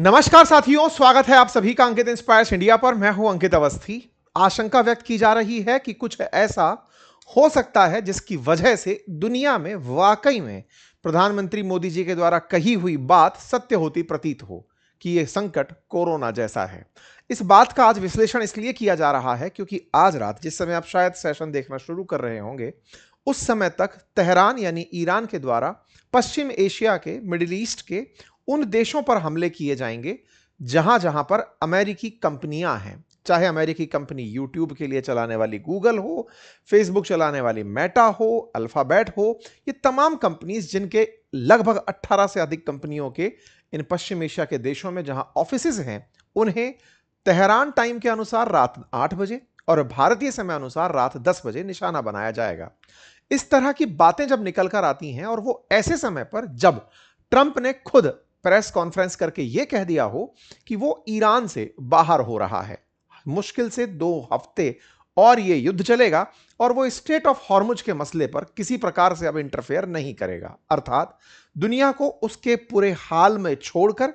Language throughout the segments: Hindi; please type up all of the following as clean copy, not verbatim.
नमस्कार साथियों, स्वागत है आप सभी का अंकित इंस्पायर्स इंडिया पर। मैं हूं अंकित अवस्थी। आशंका व्यक्त की जा रही है कि कुछ ऐसा हो सकता है जिसकी वजह से दुनिया में वाकई में प्रधानमंत्री मोदी जी के द्वारा कही हुई बात सत्य होती प्रतीत हो कि यह संकट कोरोना जैसा है। इस बात का आज विश्लेषण इसलिए किया जा रहा है क्योंकि आज रात जिस समय आप शायद सेशन देखना शुरू कर रहे होंगे, उस समय तक तेहरान यानी ईरान के द्वारा पश्चिम एशिया के, मिडिल ईस्ट के उन देशों पर हमले किए जाएंगे जहां जहां पर अमेरिकी कंपनियां हैं। चाहे अमेरिकी कंपनी यूट्यूब के लिए चलाने वाली गूगल हो, फेसबुक चलाने वाली मेटा हो, अल्फाबेट हो, ये तमाम कंपनीज जिनके लगभग 18 से अधिक कंपनियों के इन पश्चिम एशिया के देशों में जहां ऑफिसेज हैं, उन्हें तेहरान टाइम के अनुसार रात 8 बजे और भारतीय समय अनुसार रात 10 बजे निशाना बनाया जाएगा। इस तरह की बातें जब निकल कर आती हैं और वो ऐसे समय पर जब ट्रंप ने खुद प्रेस कॉन्फ्रेंस करके यह कह दिया हो कि वो ईरान से बाहर हो रहा है, मुश्किल से 2 हफ्ते और यह युद्ध चलेगा और वो स्ट्रेट ऑफ हॉर्मुज के मसले पर किसी प्रकार से अब इंटरफेयर नहीं करेगा। अर्थात दुनिया को उसके पूरे हाल में छोड़कर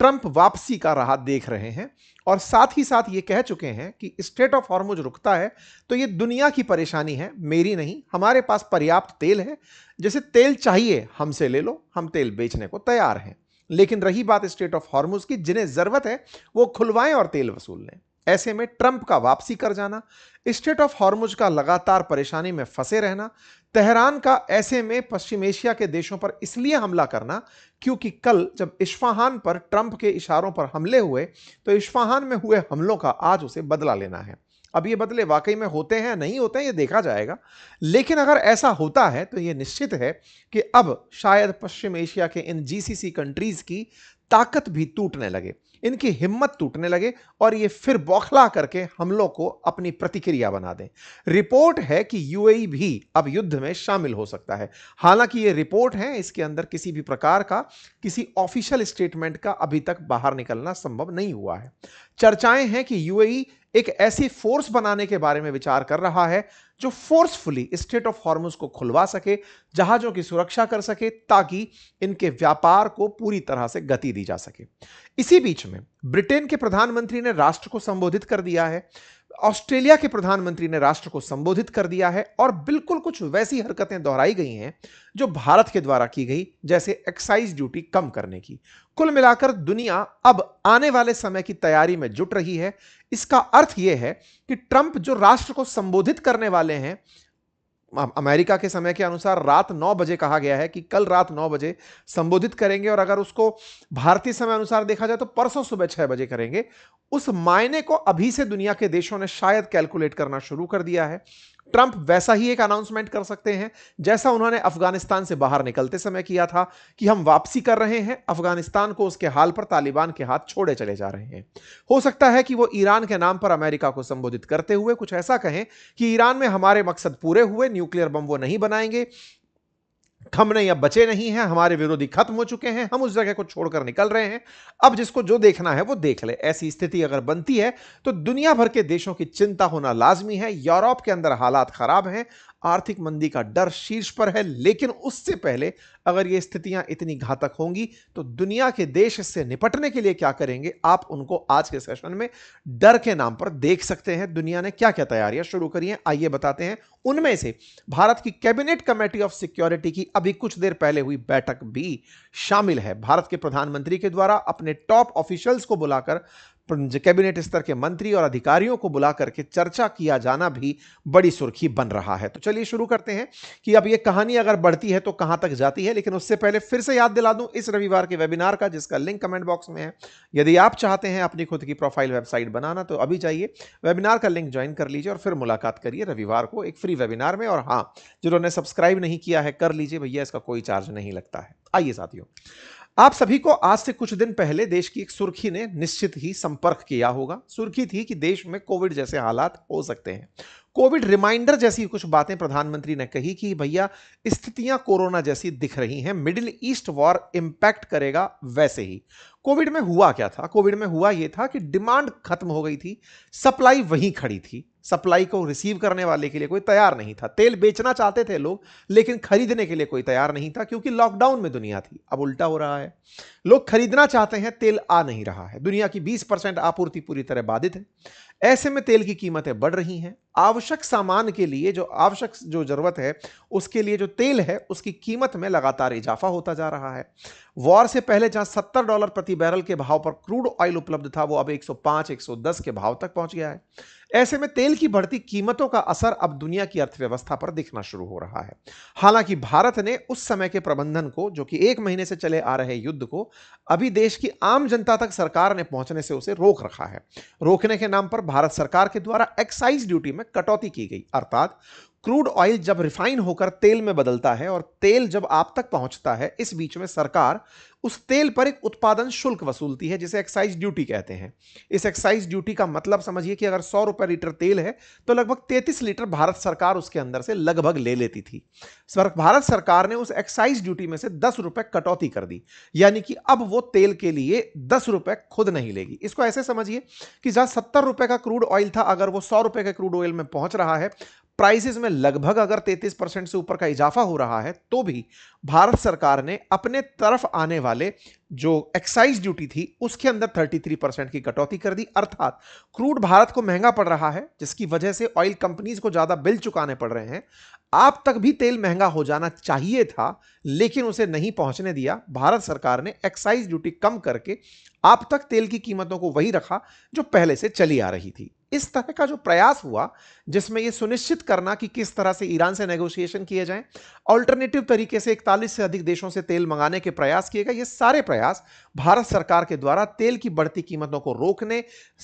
ट्रंप वापसी का राह देख रहे हैं और साथ ही साथ ये कह चुके हैं कि स्ट्रेट ऑफ हॉर्मुज रुकता है तो ये दुनिया की परेशानी है, मेरी नहीं। हमारे पास पर्याप्त तेल है, जैसे तेल चाहिए हमसे ले लो, हम तेल बेचने को तैयार हैं। लेकिन रही बात स्ट्रेट ऑफ हॉर्मुज की, जिन्हें जरूरत है वो खुलवाएं और तेल वसूल लें। ऐसे में ट्रंप का वापसी कर जाना, स्ट्रेट ऑफ हॉर्मुज का लगातार परेशानी में फंसे रहना, तेहरान का ऐसे में पश्चिम एशिया के देशों पर इसलिए हमला करना क्योंकि कल जब इस्फहान पर ट्रंप के इशारों पर हमले हुए तो इस्फहान में हुए हमलों का आज उसे बदला लेना है। अब ये बदले वाकई में होते हैं नहीं होते हैं ये देखा जाएगा, लेकिन अगर ऐसा होता है तो ये निश्चित है कि अब शायद पश्चिम एशिया के इन जीसीसी कंट्रीज की ताकत भी टूटने लगे, इनकी हिम्मत टूटने लगे और ये फिर बौखला करके हमलों को अपनी प्रतिक्रिया बना दें। रिपोर्ट है कि यूएई भी अब युद्ध में शामिल हो सकता है। हालांकि ये रिपोर्ट है, इसके अंदर किसी भी प्रकार का किसी ऑफिशियल स्टेटमेंट का अभी तक बाहर निकलना संभव नहीं हुआ है। चर्चाएं हैं कि यूएई एक ऐसी फोर्स बनाने के बारे में विचार कर रहा है जो फोर्सफुली स्ट्रेट ऑफ हॉर्मुज को खुलवा सके, जहाजों की सुरक्षा कर सके, ताकि इनके व्यापार को पूरी तरह से गति दी जा सके। इसी बीच में ब्रिटेन के प्रधानमंत्री ने राष्ट्र को संबोधित कर दिया है, ऑस्ट्रेलिया के प्रधानमंत्री ने राष्ट्र को संबोधित कर दिया है और बिल्कुल कुछ वैसी हरकतें दोहराई गई हैं जो भारत के द्वारा की गई, जैसे एक्साइज ड्यूटी कम करने की। कुल मिलाकर दुनिया अब आने वाले समय की तैयारी में जुट रही है। इसका अर्थ यह है कि ट्रंप जो राष्ट्र को संबोधित करने वाले हैं, अमेरिका के समय के अनुसार रात 9 बजे कहा गया है कि कल रात 9 बजे संबोधित करेंगे और अगर उसको भारतीय समय अनुसार देखा जाए तो परसों सुबह 6 बजे करेंगे। उस मायने को अभी से दुनिया के देशों ने शायद कैलकुलेट करना शुरू कर दिया है। ट्रंप वैसा ही एक अनाउंसमेंट कर सकते हैं जैसा उन्होंने अफगानिस्तान से बाहर निकलते समय किया था कि हम वापसी कर रहे हैं, अफगानिस्तान को उसके हाल पर तालिबान के हाथ छोड़े चले जा रहे हैं। हो सकता है कि वो ईरान के नाम पर अमेरिका को संबोधित करते हुए कुछ ऐसा कहें कि ईरान में हमारे मकसद पूरे हुए, न्यूक्लियर बम वो नहीं बनाएंगे, हमने या बचे नहीं हैं, हमारे विरोधी खत्म हो चुके हैं, हम उस जगह को छोड़कर निकल रहे हैं, अब जिसको जो देखना है वो देख ले। ऐसी स्थिति अगर बनती है तो दुनिया भर के देशों की चिंता होना लाजमी है। यूरोप के अंदर हालात खराब हैं, आर्थिक मंदी का डर शीर्ष पर है, लेकिन उससे पहले अगर ये स्थितियां इतनी घातक होंगी तो दुनिया के देश इससे निपटने के लिए क्या करेंगे, आप उनको आज के सेशन में डर के नाम पर देख सकते हैं। दुनिया ने क्या क्या तैयारियां शुरू करी हैं, आइए बताते हैं। उनमें से भारत की कैबिनेट कमेटी ऑफ सिक्योरिटी की अभी कुछ देर पहले हुई बैठक भी शामिल है। भारत के प्रधानमंत्री के द्वारा अपने टॉप ऑफिशियल्स को बुलाकर, कैबिनेट स्तर के मंत्री और अधिकारियों को बुला करके चर्चा किया जाना भी बड़ी सुर्खी बन रहा है। तो चलिए शुरू करते हैं कि अब ये कहानी अगर बढ़ती है तो कहां तक जाती है। लेकिन उससे पहले फिर से याद दिला दूं इस रविवार के वेबिनार का, जिसका लिंक कमेंट बॉक्स में है। यदि आप चाहते हैं अपनी खुद की प्रोफाइल वेबसाइट बनाना तो अभी जाइए, वेबिनार का लिंक ज्वाइन कर लीजिए और फिर मुलाकात करिए रविवार को एक फ्री वेबिनार में। और हां, जिन्होंने सब्सक्राइब नहीं किया है कर लीजिए भैया, इसका कोई चार्ज नहीं लगता है। आइए साथियों, आप सभी को आज से कुछ दिन पहले देश की एक सुर्खी ने निश्चित ही संपर्क किया होगा। सुर्खी थी कि देश में कोविड जैसे हालात हो सकते हैं। कोविड रिमाइंडर जैसी कुछ बातें प्रधानमंत्री ने कही कि भैया स्थितियां कोरोना जैसी दिख रही हैं, मिडिल ईस्ट वॉर इंपैक्ट करेगा वैसे ही। कोविड में हुआ क्या था? कोविड में हुआ यह था कि डिमांड खत्म हो गई थी, सप्लाई वहीं खड़ी थी। सप्लाई को रिसीव करने वाले के लिए कोई तैयार नहीं था। तेल बेचना चाहते थे लोग, लेकिन खरीदने के लिए कोई तैयार नहीं था, क्योंकि लॉकडाउन में दुनिया थी। अब उल्टा हो रहा है, लोग खरीदना चाहते हैं, तेल आ नहीं रहा है। दुनिया की 20% आपूर्ति पूरी तरह बाधित है। ऐसे में तेल की कीमतें बढ़ रही हैं। आवश्यक सामान के लिए जो जरूरत है, उसके लिए जो तेल है, उसकी कीमत में लगातार इजाफा होता जा रहा है। वॉर से पहले जहां $70 प्रति बैरल के भाव पर क्रूड ऑयल उपलब्ध था, वो अब 105, 110 के भाव तक पहुंच गया है। ऐसे में तेल की बढ़ती कीमतों का असर अब दुनिया की अर्थव्यवस्था पर दिखना शुरू हो रहा है। हालांकि भारत ने उस समय के प्रबंधन को, जो कि 1 महीने से चले आ रहे युद्ध को, अभी देश की आम जनता तक सरकार ने पहुंचने से उसे रोक रखा है। रोकने के नाम पर भारत सरकार के द्वारा एक्साइज ड्यूटी में कटौती की गई, अर्थात क्रूड ऑयल जब रिफाइन होकर तेल में बदलता है और तेल जब आप तक पहुंचता है, इस बीच में सरकार उस तेल पर एक उत्पादन शुल्क वसूलती है, जिसे एक्साइज ड्यूटी कहते हैं। इस एक्साइज ड्यूटी का मतलब समझिए कि अगर 100 रुपए लीटर तेल है, तो लगभग 33 लीटर भारत सरकार उसके अंदर से लगभग ले लेती थी। भारत सरकार ने उस एक्साइज ड्यूटी में से 10 रुपए कटौती कर दी, यानी कि अब वो तेल के लिए 10 रुपए खुद नहीं लेगी। इसको ऐसे समझिए कि जहां 70 रुपए का क्रूड ऑयल था, अगर वो 100 रुपए के क्रूड ऑयल में पहुंच रहा है, प्राइसेस में लगभग अगर 33% से ऊपर का इजाफा हो रहा है, तो भी भारत सरकार ने अपने तरफ आने वाले जो एक्साइज ड्यूटी थी, उसके अंदर 33% की कटौती कर दी। अर्थात क्रूड भारत को महंगा पड़ रहा है, जिसकी वजह से ऑयल कंपनीज को ज्यादा बिल चुकाने पड़ रहे हैं। आप तक भी तेल महंगा हो जाना चाहिए था, लेकिन उसे नहीं पहुंचने दिया। भारत सरकार ने एक्साइज ड्यूटी कम करके आप तक तेल की कीमतों को वही रखा जो पहले से चली आ रही थी। इस तरह का जो प्रयास हुआ, जिसमें यह सुनिश्चित करना कि किस तरह से ईरान से नेगोशिएशन किए जाएं, अल्टरनेटिव तरीके से 41 से अधिक देशों से तेल मंगाने के प्रयास किए गए। ये सारे प्रयास भारत सरकार के द्वारा तेल की बढ़ती कीमतों को रोकने,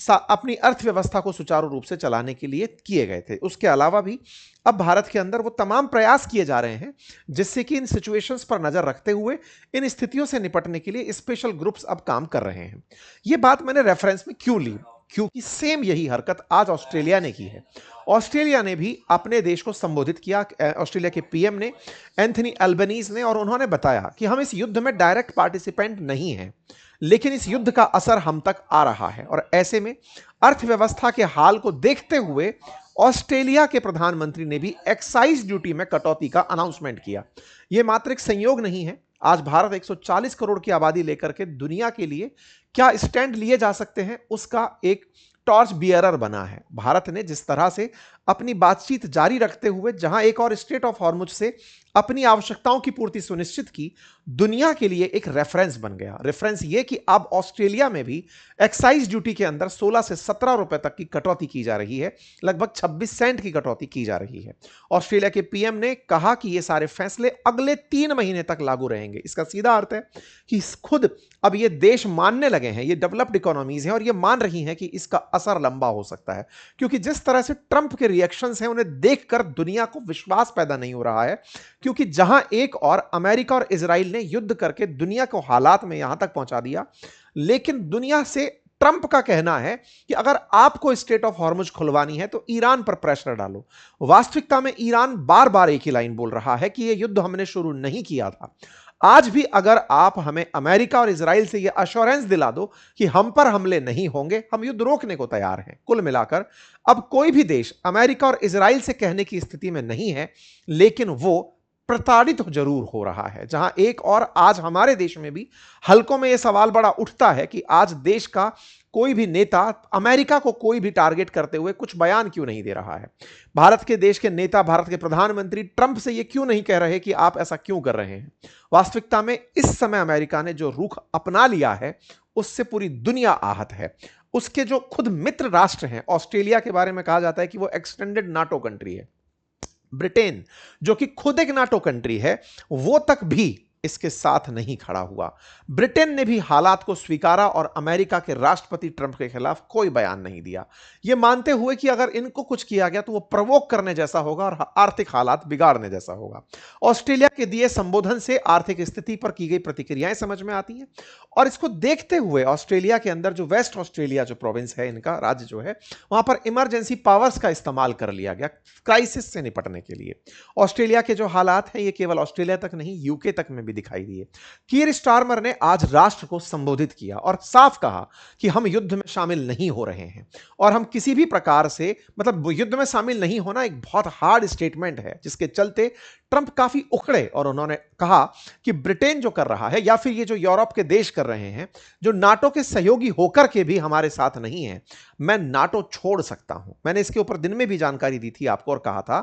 अपनी अर्थव्यवस्था को सुचारू रूप से चलाने के लिए किए गए थे। उसके अलावा भी अब भारत के अंदर वो तमाम प्रयास किए जा रहे हैं, जिससे कि इन सिचुएशंस पर नजर रखते हुए इन स्थितियों से निपटने के लिए स्पेशल ग्रुप्स अब काम कर रहे हैं। ये बात मैंने रेफरेंस में क्यों ली? क्योंकि सेम यही हरकत आज ऑस्ट्रेलिया ने की है। ऑस्ट्रेलिया ने भी अपने देश को संबोधित किया, ऑस्ट्रेलिया के पीएम ने, एंथनी अल्बनीज ने, और उन्होंने बताया कि हम इस युद्ध में डायरेक्ट पार्टिसिपेंट नहीं हैं, लेकिन इस युद्ध का असर हम तक आ रहा है। और ऐसे में अर्थव्यवस्था के हाल को देखते हुए ऑस्ट्रेलिया के प्रधानमंत्री ने भी एक्साइज ड्यूटी में कटौती का अनाउंसमेंट किया। यह मात्र एक संयोग नहीं है। आज भारत 140 करोड़ की आबादी लेकर के दुनिया के लिए क्या स्टैंड लिए जा सकते हैं, उसका एक टॉर्च बियरर बना है। भारत ने जिस तरह से अपनी बातचीत जारी रखते हुए जहां एक और स्ट्रेट ऑफ हॉर्मुज से अपनी आवश्यकताओं की पूर्ति सुनिश्चित की, दुनिया के लिए एक रेफरेंस बन गया। रेफरेंस ये कि अब ऑस्ट्रेलिया में भी एक्साइज ड्यूटी के अंदर 16 से 17 रुपए तक की कटौती की जा रही है, लगभग 26 सेंट की कटौती की जा रही है। ऑस्ट्रेलिया के पीएम ने कहा कि ये सारे फैसले अगले 3 महीने तक लागू रहेंगे। इसका सीधा अर्थ है कि खुद अब ये देश मानने लगे हैं, ये डेवलप्ड इकोनॉमीज हैं, और ये मान रही हैं कि इसका असर लंबा हो सकता है। क्योंकि जिस तरह से ट्रंप के रिएक्शंस हैं, उन्हें देखकर दुनिया को विश्वास पैदा नहीं हो रहा है। क्योंकि जहां एक और अमेरिका और इजराइल ने युद्ध करके दुनिया को हालात में यहां तक पहुंचा दिया, लेकिन दुनिया से ट्रंप का कहना है कि अगर आपको स्ट्रेट ऑफ हॉर्मुज खुलवानी है तो ईरान पर प्रेशर डालो। वास्तविकता में ईरान बार बार एक ही लाइन बोल रहा है कि यह युद्ध हमने शुरू नहीं किया था। आज भी अगर आप हमें अमेरिका और इजराइल से यह अश्योरेंस दिला दो कि हम पर हमले नहीं होंगे, हम युद्ध रोकने को तैयार हैं। कुल मिलाकर अब कोई भी देश अमेरिका और इजराइल से कहने की स्थिति में नहीं है, लेकिन वो प्रताड़ित जरूर हो रहा है। जहां एक और आज हमारे देश में भी हलकों में यह सवाल बड़ा उठता है कि आज देश का कोई भी नेता अमेरिका को कोई भी टारगेट करते हुए कुछ बयान क्यों नहीं दे रहा है। भारत के देश के नेता, भारत के प्रधानमंत्री ट्रंप से यह क्यों नहीं कह रहे कि आप ऐसा क्यों कर रहे हैं। वास्तविकता में इस समय अमेरिका ने जो रुख अपना लिया है, उससे पूरी दुनिया आहत है। उसके जो खुद मित्र राष्ट्र हैं, ऑस्ट्रेलिया के बारे में कहा जाता है कि वो एक्सटेंडेड नाटो कंट्री है। ब्रिटेन, जो कि खुद एक नाटो कंट्री है, वो तक भी इसके साथ नहीं खड़ा हुआ। ब्रिटेन ने भी हालात को स्वीकारा और अमेरिका के राष्ट्रपति ट्रंप के खिलाफ कोई बयान नहीं दिया, यह मानते हुए कि अगर इनको कुछ किया गया तो वो प्रवोक करने जैसा होगा और आर्थिक हालात बिगाड़ने जैसा होगा। ऑस्ट्रेलिया के दिए संबोधन से आर्थिक स्थिति पर की गई प्रतिक्रियाएं समझ में आती हैं, और इसको देखते हुए ऑस्ट्रेलिया के अंदर जो वेस्ट ऑस्ट्रेलिया जो प्रोविंस है, इनका राज्य जो है, वहां पर इमरजेंसी पावर्स का इस्तेमाल कर लिया गया क्राइसिस से निपटने के लिए। ऑस्ट्रेलिया के जो हालात हैं, ये केवल ऑस्ट्रेलिया तक नहीं, यूके तक में भी दिखाई दिए। कीर स्टारमर ने आज राष्ट्र को संबोधित किया और साफ कहा कि हम युद्ध में शामिल नहीं हो रहे हैं और हम किसी भी प्रकार से मतलब युद्ध में शामिल नहीं होना एक बहुत हार्ड स्टेटमेंट है, जिसके चलते ट्रंप काफी उखड़े और उन्होंने कहा कि ब्रिटेन जो कर रहा है या फिर ये जो यूरोप के देश कर रहे हैं, जो नाटो के सहयोगी होकर के भी हमारे साथ नहीं है, मैं नाटो छोड़ सकता हूं। मैंने इसके ऊपर दिन में भी जानकारी दी थी आपको और कहा था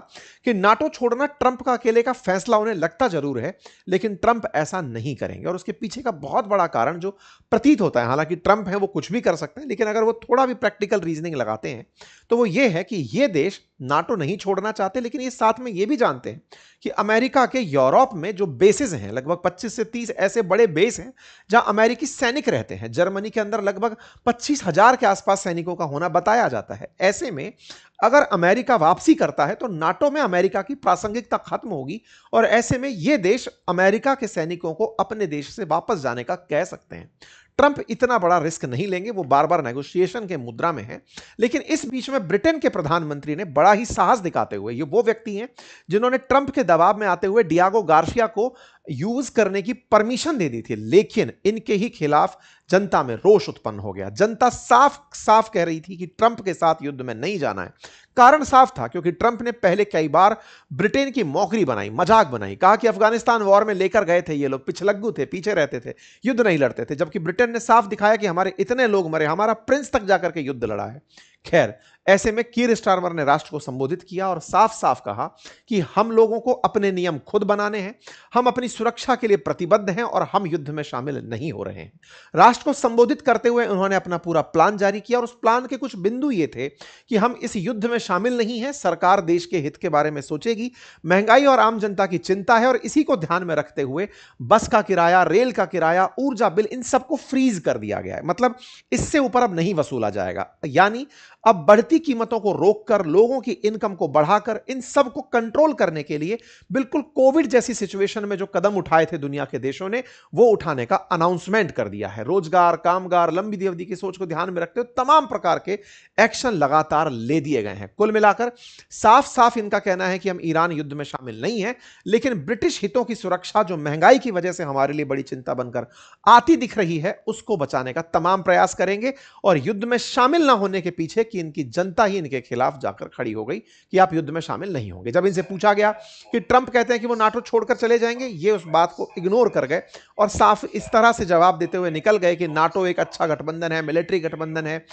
कि नाटो छोड़ना ट्रंप का अकेले का फैसला उन्हें लगता जरूर है, लेकिन ट्रंप ऐसा नहीं करेंगे। और उसके पीछे का बहुत बड़ा कारण जो प्रतीत होता है, हालांकि ट्रंप है वो कुछ भी कर सकते हैं, लेकिन अगर वो थोड़ा भी प्रैक्टिकल रीजनिंग लगाते हैं तो वो ये है कि ये देश नाटो नहीं छोड़ना चाहते, लेकिन ये साथ में ये भी जानते हैं कि अमेरिका के यूरोप में जो बेसेस हैं, लगभग 25 से 30 ऐसे बड़े बेस हैं जहां अमेरिकी सैनिक रहते हैं। जर्मनी के अंदर लगभग 25,000 के आसपास सैनिकों का होना बताया जाता है। ऐसे में अगर अमेरिका वापसी करता है तो नाटो में अमेरिका की प्रासंगिकता खत्म होगी और ऐसे में यह देश अमेरिका के सैनिकों को अपने देश से वापस जाने का कह सकते हैं। ट्रंप इतना बड़ा रिस्क नहीं लेंगे, वो बार बार नेगोशिएशन के मुद्रा में हैं। लेकिन इस बीच में ब्रिटेन के प्रधानमंत्री ने बड़ा ही साहस दिखाते हुए, ये वो व्यक्ति हैं जिन्होंने ट्रंप के दबाव में आते हुए डियागो गार्सिया को यूज करने की परमिशन दे दी थी, लेकिन इनके ही खिलाफ जनता में रोष उत्पन्न हो गया। जनता साफ साफ कह रही थी कि ट्रंप के साथ युद्ध में नहीं जाना है। कारण साफ था, क्योंकि ट्रंप ने पहले कई बार ब्रिटेन की मौकरी बनाई, मजाक बनाई, कहा कि अफगानिस्तान वॉर में लेकर गए थे ये लोग, पिछलग्गू थे, पीछे रहते थे, युद्ध नहीं लड़ते थे, जबकि ब्रिटेन ने साफ दिखाया कि हमारे इतने लोग मरे, हमारा प्रिंस तक जाकर के युद्ध लड़ा है। खैर, ऐसे में कीर स्टारमर ने राष्ट्र को संबोधित किया और साफ साफ कहा कि हम लोगों को अपने नियम खुद बनाने हैं, हम अपनी सुरक्षा के लिए प्रतिबद्ध हैं और हम युद्ध में शामिल नहीं हो रहे हैं। राष्ट्र को संबोधित करते हुए उन्होंने अपना पूरा प्लान जारी किया और उस प्लान के कुछ बिंदु ये थे कि हम इस युद्ध में शामिल नहीं हैं, सरकार देश के हित के बारे में सोचेगी, महंगाई और आम जनता की चिंता है और इसी को ध्यान में रखते हुए बस का किराया, रेल का किराया, ऊर्जा बिल, इन सबको फ्रीज कर दिया गया है। मतलब इससे ऊपर अब नहीं वसूला जाएगा, यानी अब बढ़ती कीमतों को रोककर, लोगों की इनकम को बढ़ाकर, इन सब को कंट्रोल करने के लिए बिल्कुल कोविड जैसी सिचुएशन में जो कदम उठाए थे दुनिया के देशों ने, वो उठाने का अनाउंसमेंट कर दिया है। रोजगार, कामगार, लंबी अवधि की सोच को ध्यान में रखते हुए तमाम प्रकार के एक्शन लगातार ले दिए गए हैं। कुल मिलाकर साफ साफ इनका कहना है कि हम ईरान युद्ध में शामिल नहीं हैं, लेकिन ब्रिटिश हितों की सुरक्षा जो महंगाई की वजह से हमारे लिए बड़ी चिंता बनकर आती दिख रही है, उसको बचाने का तमाम प्रयास करेंगे। और युद्ध में शामिल ना होने के पीछे कि इनकी जनता ही इनके खिलाफ जाकर खड़ी हो गई कि आप युद्ध में शामिल नहीं होंगे। जब इनसे पूछा गया कि ट्रंप कहते हैं कि वो नाटो छोड़कर चले जाएंगे, ये उस बात को इग्नोर कर गए और साफ इस तरह से जवाब देते हुए निकल गए कि नाटो एक अच्छा गठबंधन है, मिलिट्री गठबंधन है।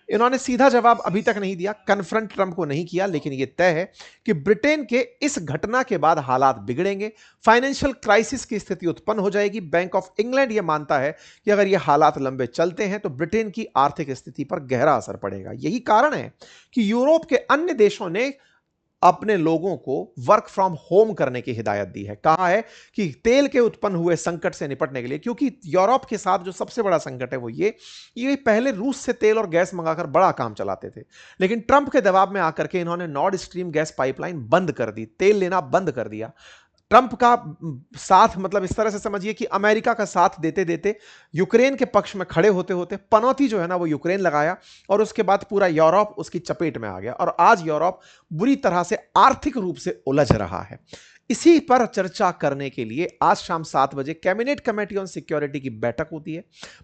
इन्होंने सीधा जवाब अभी तक नहीं दिया, कन्फ्रंट ट्रंप को नहीं किया, लेकिन यह तय है कि ब्रिटेन के इस घटना के बाद हालात बिगड़ेंगे, फाइनेंशियल क्राइसिस की स्थिति उत्पन्न हो जाएगी। बैंक ऑफ इंग्लैंड यह मानता है कि अगर यह हालात लंबे चलते हैं तो ब्रिटेन की आर्थिक स्थिति पर गहरा असर पड़ेगा। यही कारण है कि यूरोप के अन्य देशों ने अपने लोगों को वर्क फ्रॉम होम करने की हिदायत दी है। कहा है कि तेल के उत्पन्न हुए संकट से निपटने के लिए, क्योंकि यूरोप के साथ जो सबसे बड़ा संकट है वो ये पहले रूस से तेल और गैस मंगाकर बड़ा काम चलाते थे, लेकिन ट्रंप के दबाव में आकर के इन्होंने नॉर्ड स्ट्रीम गैस पाइपलाइन बंद कर दी, तेल लेना बंद कर दिया। ट्रंप का साथ मतलब इस तरह से समझिए कि अमेरिका का साथ देते देते यूक्रेन के पक्ष में खड़े होते होते पनौती जो है ना वो यूक्रेन लगाया और उसके बाद पूरा यूरोप उसकी चपेट में आ गया और आज यूरोप बुरी तरह से आर्थिक रूप से उलझ रहा है। इसी पर चर्चा करने के लिए आज शाम 7 बजे कैबिनेट कमेटी ऑन सिक्योरिटी की बैठक होती है।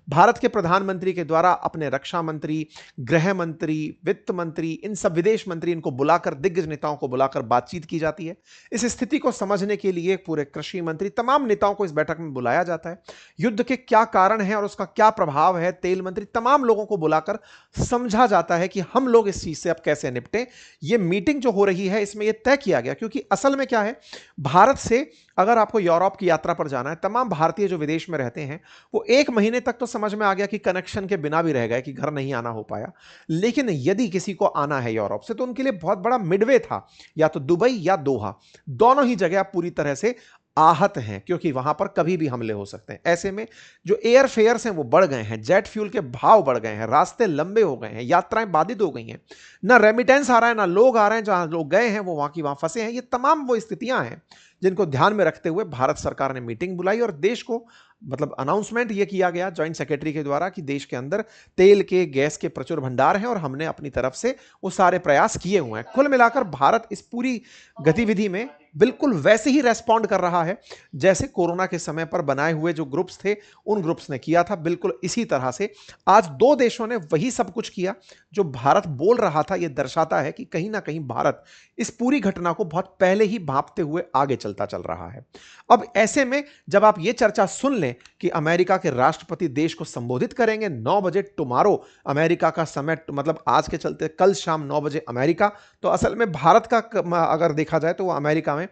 भारत के प्रधानमंत्री के द्वारा अपने रक्षा मंत्री, गृह मंत्री, वित्त मंत्री, इन सब विदेश मंत्री, इनको बुलाकर, दिग्गज नेताओं को बुलाकर बातचीत की जाती है। इस स्थिति को समझने के लिए पूरे कृषि मंत्री, तमाम नेताओं को इस बैठक में बुलाया जाता है। युद्ध के क्या कारण है और उसका क्या प्रभाव है, तेल मंत्री, तमाम लोगों को बुलाकर समझा जाता है कि हम लोग इस चीज से अब कैसे निपटें। यह मीटिंग जो हो रही है इसमें यह तय किया गया, क्योंकि असल में क्या है, भारत से अगर आपको यूरोप की यात्रा पर जाना है, तमाम भारतीय जो विदेश में रहते हैं वो 1 महीने तक तो समझ में आ गया कि कनेक्शन के बिना भी रह गए, कि घर नहीं आना हो पाया। लेकिन यदि किसी को आना है यूरोप से तो उनके लिए बहुत बड़ा मिडवे था, या तो दुबई या दोहा, दोनों ही जगह पूरी तरह से आहत हैं, क्योंकि वहां पर कभी भी हमले हो सकते हैं। ऐसे में जो एयर फेयर्स हैं वो बढ़ गए हैं, जेट फ्यूल के भाव बढ़ गए हैं, रास्ते लंबे हो गए हैं, यात्राएं बाधित हो गई हैं, ना रेमिटेंस आ रहा है, ना लोग आ रहे हैं, जहां लोग गए हैं वो वहां की वहां फंसे हैं। ये तमाम वो स्थितियां हैं जिनको ध्यान में रखते हुए भारत सरकार ने मीटिंग बुलाई और देश को मतलब अनाउंसमेंट ये किया गया जॉइंट सेक्रेटरी के द्वारा कि देश के अंदर तेल के, गैस के प्रचुर भंडार हैं और हमने अपनी तरफ से वो सारे प्रयास किए हुए हैं। कुल मिलाकर भारत इस पूरी गतिविधि में बिल्कुल वैसे ही रेस्पॉन्ड कर रहा है जैसे कोरोना के समय पर बनाए हुए जो ग्रुप्स थे उन ग्रुप्स ने किया था। बिल्कुल इसी तरह से आज दो देशों ने वही सब कुछ किया जो भारत बोल रहा था। यह दर्शाता है कि कहीं ना कहीं भारत इस पूरी घटना को बहुत पहले ही भांपते हुए आगे चलता चल रहा है। अब ऐसे में जब आप ये चर्चा सुन लें कि अमेरिका के राष्ट्रपति देश को संबोधित करेंगे 9 बजे टुमारो, अमेरिका का समय मतलब आज के चलते कल शाम 9 बजे अमेरिका, तो असल में भारत का अगर देखा जाए तो वो अमेरिका में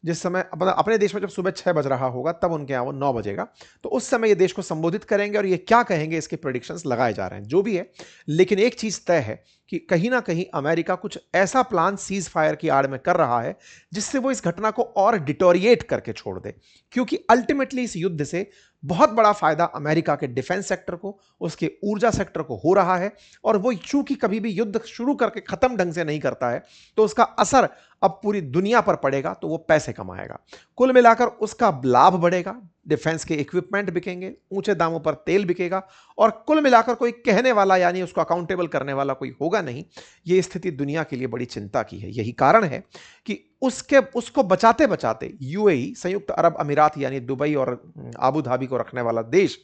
जिस समय अपने देश में जब सुबह 6 बज रहा होगा तब उनके यहाँ वो 9 बजेगा, तो उस समय ये देश को संबोधित करेंगे और ये क्या कहेंगे इसके प्रेडिक्शंस लगाए जा रहे हैं जो भी है। लेकिन एक चीज तय है कि कहीं ना कहीं अमेरिका कुछ ऐसा प्लान सीज फायर की आड़ में कर रहा है जिससे वो इस घटना को और डिटोरिएट करके छोड़ दे, क्योंकि अल्टीमेटली इस युद्ध से बहुत बड़ा फायदा अमेरिका के डिफेंस सेक्टर को, उसके ऊर्जा सेक्टर को हो रहा है। और वो चूंकि कभी भी युद्ध शुरू करके खत्म ढंग से नहीं करता है तो उसका असर अब पूरी दुनिया पर पड़ेगा, तो वो पैसे कमाएगा। कुल मिलाकर उसका लाभ बढ़ेगा, डिफेंस के इक्विपमेंट बिकेंगे, ऊंचे दामों पर तेल बिकेगा और कुल मिलाकर कोई कहने वाला यानी उसको अकाउंटेबल करने वाला कोई होगा नहीं। यह स्थिति दुनिया के लिए बड़ी चिंता की है। यही कारण है कि उसको बचाते बचाते यूएई, संयुक्त अरब अमीरात यानी दुबई और आबू धाबी को रखने वाला देश,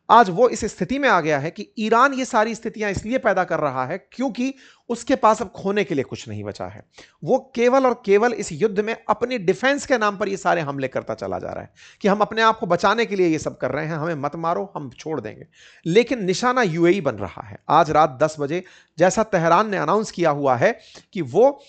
आज वो इस स्थिति में आ गया है कि ईरान ये सारी स्थितियां इसलिए पैदा कर रहा है क्योंकि उसके पास अब खोने के लिए कुछ नहीं बचा है। वो केवल और केवल इस युद्ध में अपनी डिफेंस के नाम पर ये सारे हमले करता चला जा रहा है कि हम अपने आप को बचाने के लिए ये सब कर रहे हैं, हमें मत मारो, हम छोड़ देंगे। लेकिन निशाना यूएई बन रहा है। आज रात 10 बजे जैसा तेहरान ने अनाउंस किया हुआ है कि वो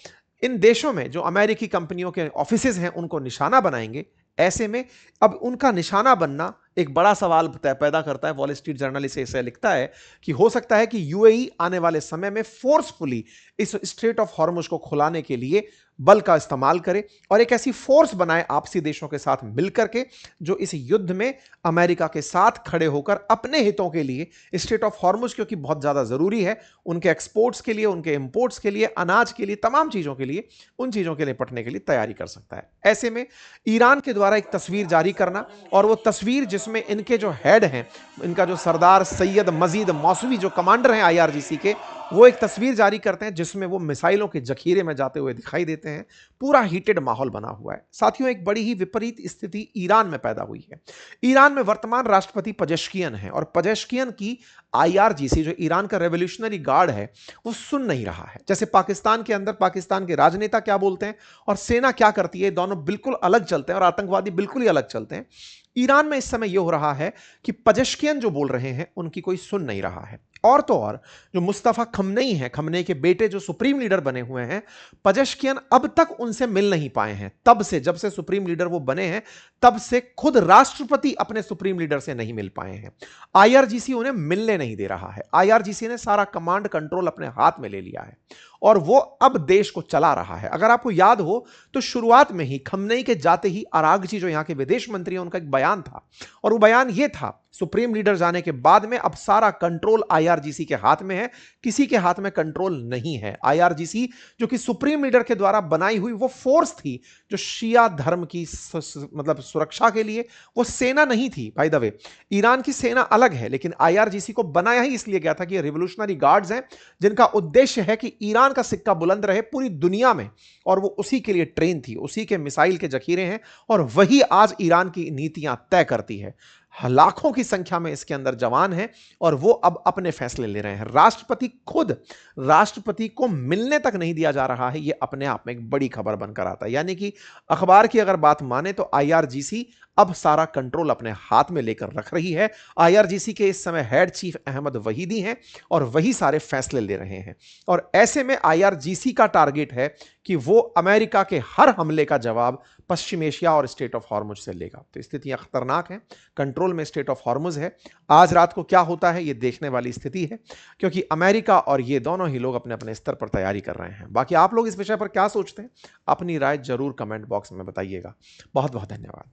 इन देशों में जो अमेरिकी कंपनियों के ऑफिसेज हैं उनको निशाना बनाएंगे। ऐसे में अब उनका निशाना बनना एक बड़ा सवाल पैदा करता है। वॉल स्ट्रीट जर्नल इसे लिखता है कि हो सकता है कि यूएई आने वाले समय में फोर्सफुली इस स्ट्रेट ऑफ हॉर्मुज को खुलाने के लिए बल का इस्तेमाल करे और एक ऐसी फोर्स बनाए आपसी देशों के साथ मिलकर के जो इस युद्ध में अमेरिका के साथ खड़े होकर अपने हितों के लिए स्ट्रेट ऑफ हॉर्मुज, क्योंकि बहुत ज्यादा जरूरी है उनके एक्सपोर्ट्स के लिए, उनके इंपोर्ट्स के लिए, अनाज के लिए, तमाम चीजों के लिए, उन चीजों के निपटने के लिए तैयारी कर सकता है। ऐसे में ईरान के द्वारा एक तस्वीर जारी करना और वो तस्वीर जिसमें इनके जो हेड हैं, इनका जो सरदार सैयद मजीद मौसवी जो कमांडर हैं आईआरजीसी के, वो एक तस्वीर जारी करते हैं जिसमें वो मिसाइलों के जखीरे में जाते हुए दिखाई देते हैं। पूरा हीटेड माहौल बना हुआ है। साथियों, एक बड़ी ही विपरीत स्थिति ईरान में पैदा हुई है। ईरान में वर्तमान राष्ट्रपति पजेश्कियन है और पजेश्कियन की आईआरजीसी जो ईरान का रेवोल्यूशनरी गार्ड है वो सुन नहीं रहा है। जैसे पाकिस्तान के अंदर पाकिस्तान के राजनेता क्या बोलते हैं और सेना क्या करती है, दोनों बिल्कुल अलग चलते हैं और आतंकवादी बिल्कुल ही अलग चलते हैं। ईरान में इस समय यह हो रहा है कि पजेश्कियन जो बोल रहे हैं उनकी कोई सुन नहीं रहा है। और तो और जो मुस्तफा खमनेई हैं, खमनेई के बेटे जो सुप्रीम लीडर बने हुए हैं, पजेश्कियन अब तक उनसे मिल नहीं पाए हैं। तब से, जब से सुप्रीम लीडर वो बने हैं, तब से खुद राष्ट्रपति अपने सुप्रीम लीडर से नहीं मिल पाए हैं। आईआरजीसी उन्हें मिलने नहीं दे रहा है। आईआरजीसी ने सारा कमांड कंट्रोल अपने हाथ में ले लिया है और वो अब देश को चला रहा है। अगर आपको याद हो तो शुरुआत में ही खमनेई के जाते ही अरागची जो यहां के विदेश मंत्री हैं, उनका एक बयान था और वो बयान ये था, सुप्रीम लीडर जाने के बाद में अब सारा कंट्रोल आईआरजीसी के हाथ में है, किसी के हाथ में कंट्रोल नहीं है। आईआरजीसी जो कि सुप्रीम लीडर के द्वारा बनाई हुई वो फोर्स थी जो शिया धर्म की मतलब सुरक्षा के लिए, वो सेना नहीं थी। बाय द वे, ईरान की सेना अलग है, लेकिन आईआरजीसी को बनाया ही इसलिए गया था कि ये रिवोल्यूशनरी गार्ड्स हैं जिनका उद्देश्य है कि ईरान का सिक्का बुलंद रहे पूरी दुनिया में, और वो उसी के लिए ट्रेन थी, उसी के मिसाइल के जखीरे हैं और वही आज ईरान की नीतियां तय करती है। लाखों की संख्या में इसके अंदर जवान हैं और वो अब अपने फैसले ले रहे हैं। राष्ट्रपति को मिलने तक नहीं दिया जा रहा है। ये अपने आप में एक बड़ी खबर बनकर आता है। यानी कि अखबार की अगर बात माने तो आईआरजीसी अब सारा कंट्रोल अपने हाथ में लेकर रख रही है। आईआरजीसी के इस समय हेड चीफ अहमद वहीदी हैं और वही सारे फैसले ले रहे हैं। और ऐसे में आईआरजीसी का टारगेट है कि वो अमेरिका के हर हमले का जवाब पश्चिम एशिया और स्टेट ऑफ हॉर्मुज से लेगा। तो स्थितियां खतरनाक हैं। कंट्रोल में स्टेट ऑफ हॉर्मुज है। आज रात को क्या होता है ये देखने वाली स्थिति है, क्योंकि अमेरिका और ये दोनों ही लोग अपने अपने स्तर पर तैयारी कर रहे हैं। बाकी आप लोग इस विषय पर क्या सोचते हैं, अपनी राय जरूर कमेंट बॉक्स में बताइएगा। बहुत बहुत धन्यवाद।